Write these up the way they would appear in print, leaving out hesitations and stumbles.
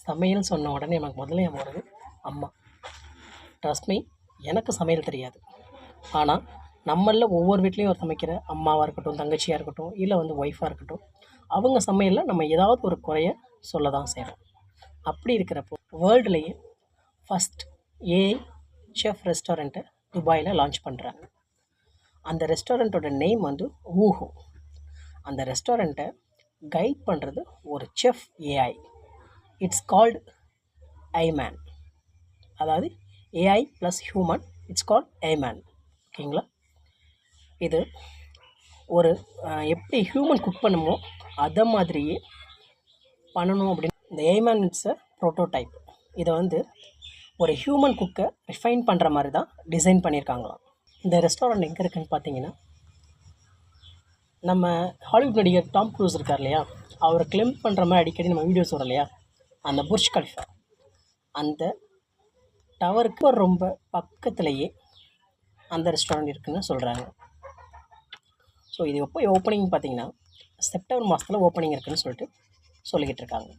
சமையல் சொன்ன உடனே நமக்கு முதல்ல ஞாபகம் வருது அம்மா. ட்ரஸ்ட் மீ, எனக்கு சமையல் தெரியாது. ஆனால் நம்மளில் ஒவ்வொரு வீட்லேயும் ஒரு சமைக்கிற அம்மாவாக இருக்கட்டும், தங்கச்சியாக இருக்கட்டும், இல்லை ஒய்ஃபாக இருக்கட்டும், அவங்க சமையலில் நம்ம ஏதாவது ஒரு குறைய சொல்ல தான் செய்கிறோம். அப்படி இருக்கிறப்போ வேர்ல்டுலேயே ஃபஸ்ட் ஏஐ செஃப் ரெஸ்டாரண்ட்டை துபாயில் லான்ச் பண்ணுறாங்க. அந்த ரெஸ்டாரண்ட்டோட நேம் ஊஹோ. அந்த ரெஸ்டாரண்ட்டை கைட் பண்ணுறது ஒரு chef AI. It's called Aiman. அதாவது AI plus human, it's called Aiman. ஓகேங்களா? இது ஒரு எப்படி ஹியூமன் குக் பண்ணுமோ அதை மாதிரியே பண்ணணும் அப்படின்னு இந்த ஏமேன் இட்ஸ் அ ப்ரோட்டோடைப். இதை ஒரு ஹியூமன் குக்கை ரிஃபைன் பண்ணுற மாதிரி தான் டிசைன் பண்ணியிருக்காங்களாம். இந்த ரெஸ்டாரண்ட் எங்கே இருக்குதுன்னு பார்த்தீங்கன்னா, நம்ம ஹாலிவுட் நடிகர் டாம் க்ரூஸ் இருக்கார் இல்லையா, அவரை கிளைம் பண்ணுற மாதிரி அடிக்கடி நம்ம வீடியோஸ் வரும் இல்லையா, அந்த புர்ஜ் கலிஃபா அந்த டவருக்கு ரொம்ப பக்கத்துலேயே அந்த ரெஸ்டாரண்ட் இருக்குதுன்னு சொல்கிறாங்க. ஸோ இது எப்போ ஓப்பனிங் பார்த்தீங்கன்னா செப்டம்பர் மாதத்தில் ஓப்பனிங் இருக்குதுன்னு சொல்லிக்கிட்டு இருக்காங்க.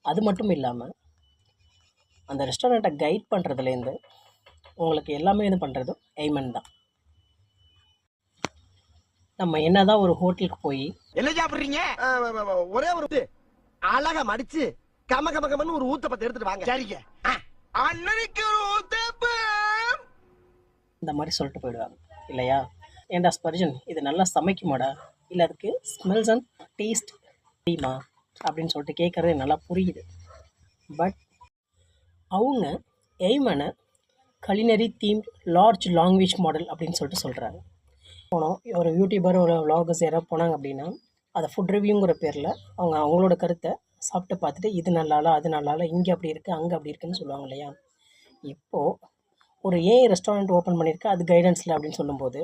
அது மட்டும் இல்லாமல் அந்த ரெஸ்டாரண்ட்டை கைட் பண்ணுறதுலேருந்து உங்களுக்கு எல்லாமே இது பண்ணுறதும் ஐமன் தான். நம்ம என்னதான் ஒரு ஹோட்டலுக்கு போய் என்ன சாப்பிடுறீங்க, ஒரே ஒரு அழகா மடிச்சு கம கம கமன்னு ஒரு ஊத்தப்பத்தை எடுத்துட்டு வாங்க. சரிங்க, அண்ணனுக்கு ஒரு ஊத்தப்ப இந்த மாதிரி சொல்லிட்டு போயிடுவாங்க இல்லையா. ஏன்டா ஸ்பர்ஜன் இது நல்லா சமைக்குமாடா, இல்லை அதுக்கு ஸ்மெல்ஸ் அண்ட் டேஸ்ட் தெரியுமா அப்படின்னு சொல்லிட்டு கேட்குறது நல்லா புரியுது. பட் அவங்க எய்மனை culinary theme large language model அப்படின்னு சொல்கிறாங்க. போனோம் ஒரு யூடியூபர் ஒரு விலாகர்ஸ் யாராவது போனாங்க அப்படின்னா அதை ஃபுட் ரிவ்யூங்கிற பேரில் அவங்களோட கருத்தை சாப்பிட்டு பார்த்துட்டு இது நல்லால அது நல்லால, இங்கே அப்படி இருக்குது அங்கே அப்படி இருக்குதுன்னு சொல்லுவாங்க இல்லையா. இப்போது ஒரு ஏஐ ரெஸ்டாரண்ட் ஓப்பன் பண்ணியிருக்கு, அது கைடன்ஸில் அப்படின்னு சொல்லும்போது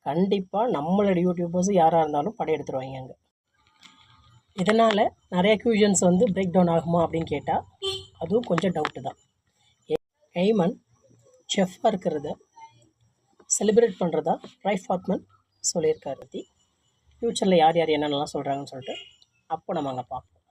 கண்டிப்பாக நம்மளோட யூடியூபர்ஸ் யாராக இருந்தாலும் படையெடுத்துருவாங்க அங்கே. இதனால் நிறைய அக்யூஷன்ஸ் பிரேக் டவுன் ஆகுமா அப்படின்னு கேட்டால் அதுவும் கொஞ்சம் டவுட்டு தான். எய்மன் செஃப்பாக இருக்கிறத செலிப்ரேட் பண்ணுறதா ரைஃப் ஆத்மன் சொல்லியிருக்காரு. ஃப்யூச்சரில் யார் யார் என்னென்னலாம் சொல்கிறாங்கன்னு சொல்லிட்டு அப்போ நம்ம அங்கே பார்ப்போம்.